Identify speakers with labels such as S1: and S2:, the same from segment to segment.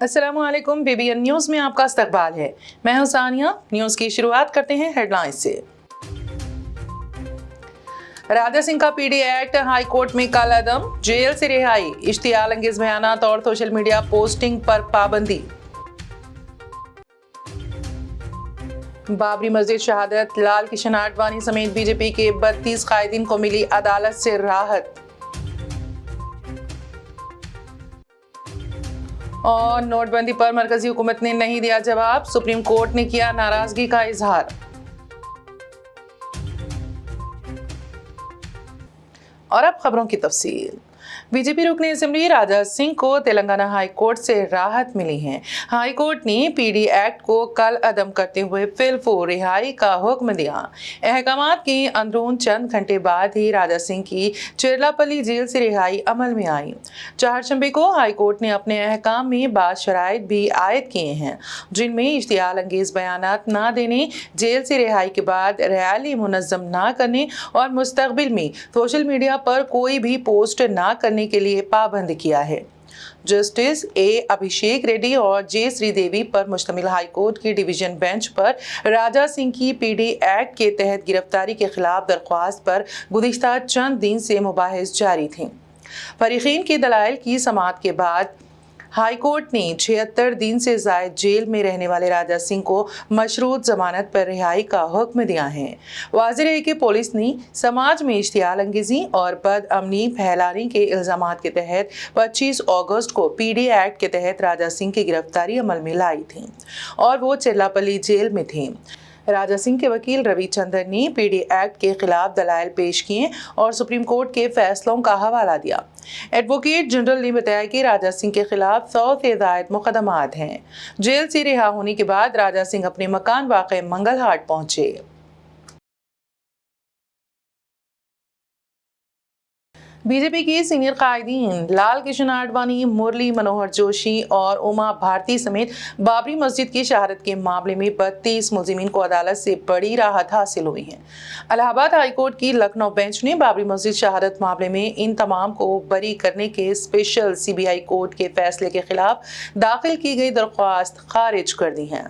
S1: अस्सलामुअलैकुम, BBN news में आपका इस्तकबाल है। मैं हूं सानिया। न्यूज़ की शुरुआत करते हैं हेडलाइंस से। राजा सिंह का PD एक्ट हाई कोर्ट में कलअदम, जेल से रिहाई, इश्तियाल अंगेज बयानात और सोशल मीडिया पोस्टिंग पर पाबंदी। बाबरी मस्जिद शहादत, लाल किशन आडवाणी समेत BJP के 32 कायदीन को मिली अदालत से राहत। और नोटबंदी पर मरकजी हुकूमत ने नहीं दिया जवाब, सुप्रीम कोर्ट ने किया नाराजगी का इजहार। और अब खबरों की तफसील। BJP रुकने असेंबली राजा सिंह को तेलंगाना हाई कोर्ट से राहत मिली है। हाई कोर्ट ने PD एक्ट को कल अदम करते हुए फिलफूर रिहाई का हुक्म दिया। अहकामात के अंदरून चंद घंटे बाद ही राजा सिंह की चिरलापल्ली जेल से रिहाई अमल में आई। चारशंबे को हाई कोर्ट ने अपने अहकाम में बात शराइत भी आयद किए हैं, जिनमें इश्तियाल अंगेज बयानात ना देने, जेल से रिहाई के बाद रैली मुनज़्ज़म ना करने और मुस्तकबिल में सोशल मीडिया पर कोई भी पोस्ट ना करने के लिए पाबंद किया है। जस्टिस A अभिषेक रेड्डी और J श्रीदेवी पर मुश्तमिल हाई कोर्ट की डिवीजन बेंच पर राजा सिंह की PD एक्ट के तहत गिरफ्तारी के खिलाफ दरख्वास्त पर गुज़िश्ता चंद दिन से मुबाहिस जारी थे। फरीकीन के दलाइल की समाअत के बाद हाई कोर्ट ने 76 दिन से ज़ायद जेल में रहने वाले राजा सिंह को मशरूत जमानत पर रिहाई का हुक्म दिया है। वाज़ेह है कि पुलिस ने समाज में इश्तियाल अंगेजी और बदअमनी फैलाने के इल्ज़ामात के तहत 25 अगस्त को PD एक्ट के तहत राजा सिंह की गिरफ्तारी अमल में लाई थी और वो चिरलापल्ली जेल में थे। राजा सिंह के वकील रविचंद्रन ने PD एक्ट के खिलाफ दलाइल पेश किए और सुप्रीम कोर्ट के फैसलों का हवाला दिया। एडवोकेट जनरल ने बताया कि राजा सिंह के खिलाफ 100 से ज़ायद मुकदमात हैं। जेल से रिहा होने के बाद राजा सिंह अपने मकान वाक़े मंगलहाट पहुंचे। BJP की सीनियर कायदीन लाल किशन आडवाणी, मुरली मनोहर जोशी और उमा भारती समेत बाबरी मस्जिद की शहादत के मामले में 32 मुलजिमीन को अदालत से बड़ी राहत हासिल हुई है। इलाहाबाद हाई कोर्ट की लखनऊ बेंच ने बाबरी मस्जिद शहादत मामले में इन तमाम को बरी करने के स्पेशल CBI कोर्ट के फैसले के खिलाफ दाखिल की गई दरख्वास्त खारिज कर दी है।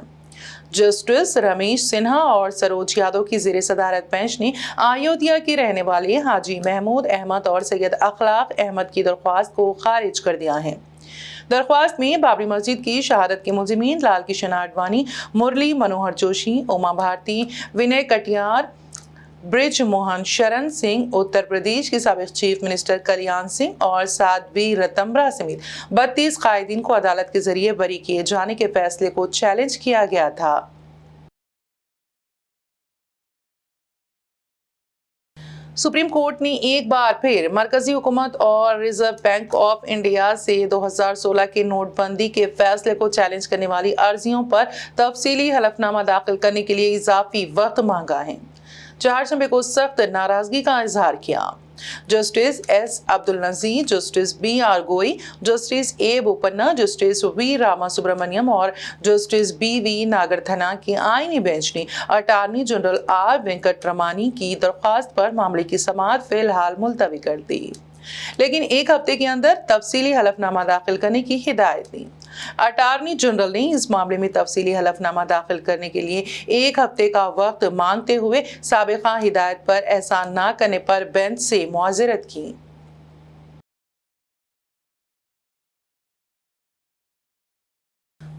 S1: जस्टिस रमेश सिन्हा और सरोज यादव की ज़ेरे सदारत बेंच ने अयोध्या के रहने वाले हाजी महमूद अहमद और सैयद अखलाक अहमद की दरख्वास्त को खारिज कर दिया है। दरख्वास्त में बाबरी मस्जिद की शहादत के मुलजिमीन लाल किशन आडवाणी, मुरली मनोहर जोशी, उमा भारती, विनय कटियार, ब्रिज मोहन शरण सिंह, उत्तर प्रदेश के साबिक चीफ मिनिस्टर कल्याण सिंह और साध्वी रतंबरा समेत 32 कायदीन को अदालत के जरिए बरी किए जाने के फैसले को चैलेंज किया गया था। सुप्रीम कोर्ट ने एक बार फिर मरकजी हुकूमत और रिजर्व बैंक ऑफ इंडिया से 2016 के नोटबंदी के फैसले को चैलेंज करने वाली अर्जियों पर तफसीली हलफनामा दाखिल करने के लिए इजाफी वक्त मांगा है। चारशंबे को सख्त नाराजगी का इजहार किया। Justice S Abdul Nazeer, justice BR Gavai, justice A Bopanna, justice V Rama Subramanian और जस्टिस BV नागरथना की आईनी बेंच ने अटॉर्नी जनरल R वेंकटरमणी की दरख्वास्त पर मामले की समाअत फिलहाल मुलतवी कर दी, लेकिन एक हफ्ते के अंदर तफसीली हलफनामा दाखिल करने की हिदायत दी। अटॉर्नी जनरल ने इस मामले में तफसीली हलफनामा दाखिल करने के लिए एक हफ्ते का वक्त मांगते हुए साबिका हिदायत पर एहसान न करने पर बेंच से मुआज़रत की।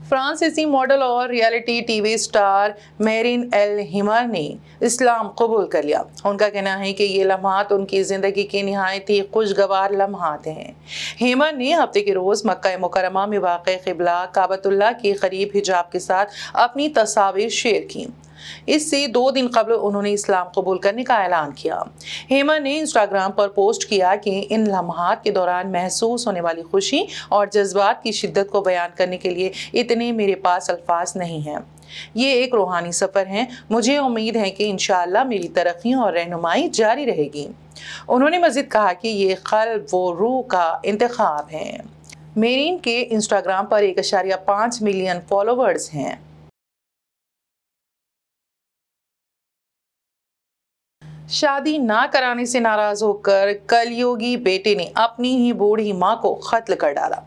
S1: फ्रांसीसी मॉडल और reality TV star Marine El Himer ने इस्लाम कबूल कर लिया। उनका कहना है कि ये लम्हात उनकी ज़िंदगी के निहायत ही खुशगवार लम्हात हैं। हिमर ने हफ्ते के रोज़ मक्का मुकरमा में वाक़े क़िबला काबतुल्लाह के करीब हिजाब के साथ अपनी तस्वीर शेयर की। इससे 2 दिन कबल उन्होंने इस्लाम कबूल करने का ऐलान किया। हेमा ने इंस्टाग्राम पर पोस्ट किया कि इन लम्हात के दौरान महसूस होने वाली खुशी और जज्बात की शिद्दत को बयान करने के लिए इतने मेरे पास अल्फाज नहीं हैं। ये एक रूहानी सफ़र है। मुझे उम्मीद है कि इंशाअल्लाह मेरी तरक्की और रहनुमाई जारी रहेगी। उन्होंने मज़ीद कहा कि ये क़ल्ब व रूह का इंतखाब है। मेरीन के इंस्टाग्राम पर 1.5 मिलियन फॉलोवर्स हैं। शादी ना कराने से नाराज होकर कलयुगी बेटे ने अपनी ही बूढ़ी मां को कत्ल कर डाला।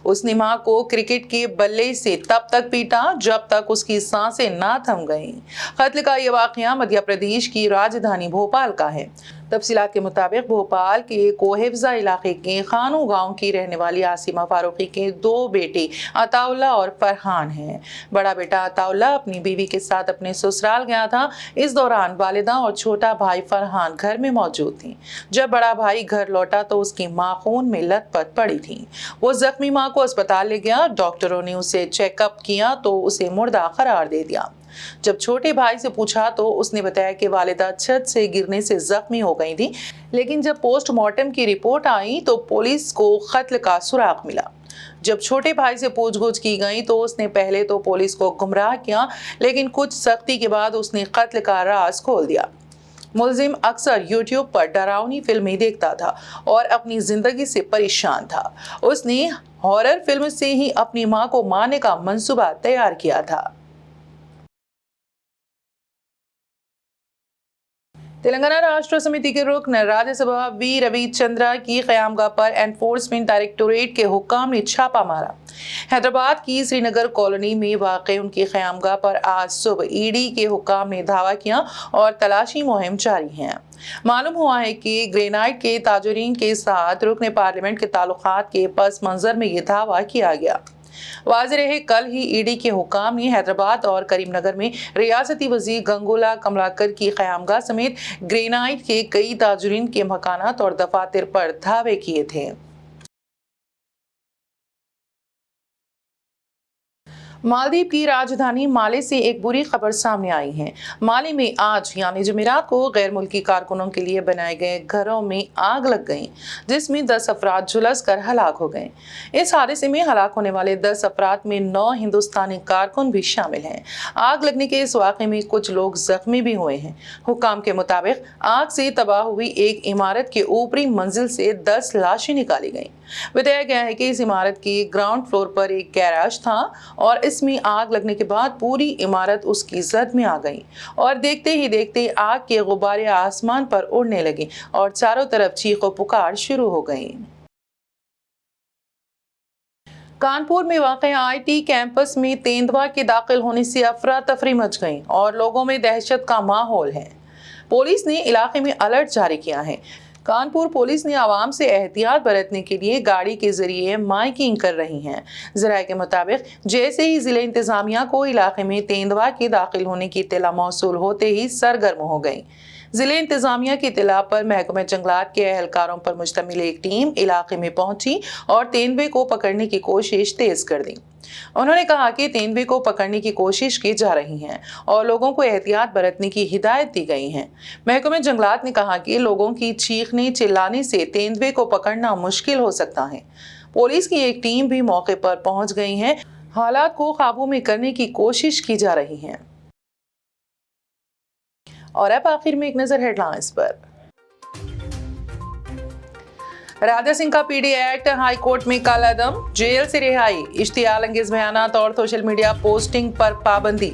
S1: उसने मां को क्रिकेट के बल्ले से तब तक पीटा जब तक उसकी सांसें ना थम गईं। कत्ल का यह वाकया मध्य प्रदेश की राजधानी भोपाल का है। तफसीलात के मुताबिक भोपाल के कोहिफ्जा इलाके के खानू गांव की रहने वाली आसिमा फारूकी के 2 बेटे अताउल्ला और फरहान हैं। बड़ा बेटा अताउल्ला अपनी बीवी के साथ अपने ससुराल गया था। इस दौरान वालिदा और छोटा भाई फरहान घर में मौजूद थी। जब बड़ा भाई घर लौटा तो उसकी मां खून में लथपथ पड़ी थी। वो जख्मी मां को अस्पताल ले गया। डॉक्टरों ने उसे चेकअप किया तो उसे मुर्दा करार दे दिया। जब छोटे भाई से पूछा तो उसने बताया कि वालिदा छत से गिरने से जख्मी हो गई थी, लेकिन जब पोस्टमार्टम की रिपोर्ट आई तो पुलिस को कत्ल का सुराग मिला। जब छोटे भाई से पूछगछ की गई तो उसने पहले तो पुलिस को गुमराह किया, लेकिन कुछ सख्ती के बाद उसने कत्ल का राज खोल दिया। मुलजिम अक्सर YouTube पर डरावनी फिल्में देखता था और अपनी जिंदगी से परेशान था। उसने हॉरर फिल्म से ही अपनी मां को मारने का मंसूबा तैयार किया था। तेलंगाना राष्ट्र समिति के रुकन राज्यसभा वी रविचंद्रा की क़यामगाह पर एनफोर्समेंट डायरेक्टोरेट के हुक्काम ने छापा मारा। हैदराबाद की श्रीनगर कॉलोनी में वाक़ई उनकी क़यामगाह पर आज सुबह ईडी के हुक्काम ने धावा किया और तलाशी मुहिम जारी है। मालूम हुआ है कि ग्रेनाइट के ताजरीन के साथ रुकन पार्लियामेंट के ताल्लुकात के पस मंजर में ये धावा किया गया। वाज़ेह रहे, कल ही ईडी के हुक्काम ने हैदराबाद और करीमनगर में रियासती वज़ीर गंगूला कमलाकर की क़यामगाह समेत ग्रेनाइट के कई ताजरीन के मकानात और दफातर पर धावे किए थे। मालदीव की राजधानी माले से एक बुरी खबर सामने आई है। माले में आज यानी जुमेरात को गैर मुल्की कारकुनों के लिए बनाए गए घरों में आग लग गई, जिसमें 10 अफराद झुलस कर हलाक हो गए। इस हादसे में हलाक होने वाले 10 अफराद में 9 हिंदुस्तानी कारकुन भी शामिल हैं। आग लगने के इस वाक़े में कुछ लोग जख्मी भी हुए हैं। हुक्काम के मुताबिक आग से तबाह हुई एक इमारत के ऊपरी मंजिल से 10 लाशें निकाली गईं। बताया गया है कि इस इमारत की ग्राउंड फ्लोर पर एक गैराज था और इसमें आग लगने के बाद पूरी इमारत उसकी जद में आ गई और देखते ही देखते आग के गुब्बारे आसमान पर उड़ने लगे और चारों तरफ चीखो पुकार शुरू हो गई। कानपुर में वाक़ आईटी कैंपस में तेंदुआ के दाखिल होने से अफरा तफरी मच गई और लोगों में दहशत का माहौल है। पुलिस ने इलाके में अलर्ट जारी किया है। कानपुर पुलिस ने आवाम से एहतियात बरतने के लिए गाड़ी के जरिए माइकिंग कर रही है। ज़राए के मुताबिक जैसे ही जिले इंतजामिया को इलाके में तेंदुआ के दाखिल होने की इत्तला मौसूल होते ही सरगर्म हो गई। जिले इंतजामिया की इत्तला पर महकमे जंगलात के एहलकारों पर मुश्तमिल एक टीम इलाके में पहुंची और तेंदुए को पकड़ने की कोशिश तेज कर दी। उन्होंने कहा कि तेंदुए को पकड़ने की कोशिश की जा रही है और लोगों को एहतियात बरतने की हिदायत दी गई है। महकमे जंगलात ने कहा कि लोगों की चीखने चिल्लाने से तेंदुए को पकड़ना मुश्किल हो सकता है। पुलिस की एक टीम भी मौके पर पहुंच गई है। हालात को काबू में करने की कोशिश की जा रही है। और अब आखिर में एक नजर हेडलाइंस पर। राजा सिंह का पीडी एक्ट हाई कोर्ट में कलअदम, जेल से रिहाई, इश्तियाल अंगेज बयानात और सोशल मीडिया पोस्टिंग पर पाबंदी।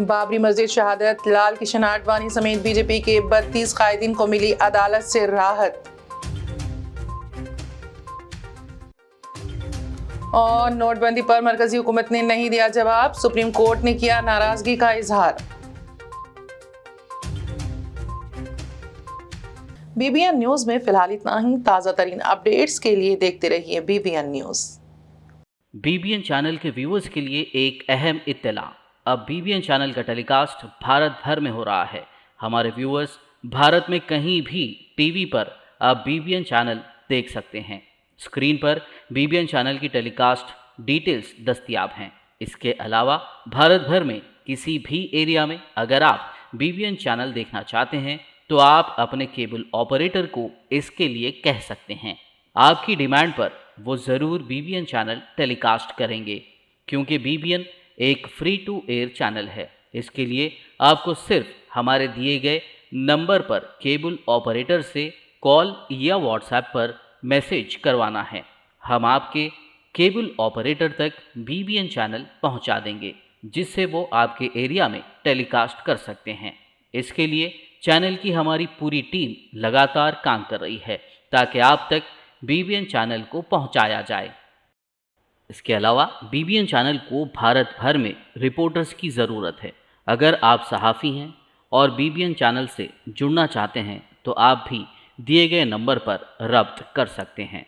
S1: बाबरी मस्जिद शहादत, लाल किशन आडवाणी समेत बीजेपी के 32 कायदीन को मिली अदालत से राहत। और नोटबंदी पर मरकजी हुकूमत ने नहीं दिया जवाब, सुप्रीम कोर्ट ने किया नाराजगी का इजहार। बीबीएन न्यूज में फिलहाल इतना ही। ताज़ा तरीन अपडेट्स के लिए देखते रहिए बीबीएन न्यूज।
S2: बीबीएन चैनल के व्यूअर्स के लिए एक अहम इत्तला, अब बीबीएन चैनल का टेलीकास्ट भारत भर में हो रहा है। हमारे व्यूअर्स भारत में कहीं भी टीवी पर अब बीबीएन चैनल देख सकते हैं। स्क्रीन पर बीबीएन चैनल की टेलीकास्ट डिटेल्स दस्तयाब हैं। इसके अलावा भारत भर में किसी भी एरिया में अगर आप बीबीएन चैनल देखना चाहते हैं तो आप अपने केबल ऑपरेटर को इसके लिए कह सकते हैं। आपकी डिमांड पर वो ज़रूर बीबीएन चैनल टेलीकास्ट करेंगे, क्योंकि बीबीएन एक फ्री टू एयर चैनल है। इसके लिए आपको सिर्फ हमारे दिए गए नंबर पर केबल ऑपरेटर से कॉल या व्हाट्सएप पर मैसेज करवाना है। हम आपके केबल ऑपरेटर तक बीबीएन चैनल पहुंचा देंगे, जिससे वो आपके एरिया में टेलीकास्ट कर सकते हैं। इसके लिए चैनल की हमारी पूरी टीम लगातार काम कर रही है ताकि आप तक बीबीएन चैनल को पहुंचाया जाए। इसके अलावा बीबीएन चैनल को भारत भर में रिपोर्टर्स की ज़रूरत है। अगर आप सहाफ़ी हैं और बीबीएन चैनल से जुड़ना चाहते हैं तो आप भी दिए गए नंबर पर रब्त कर सकते हैं।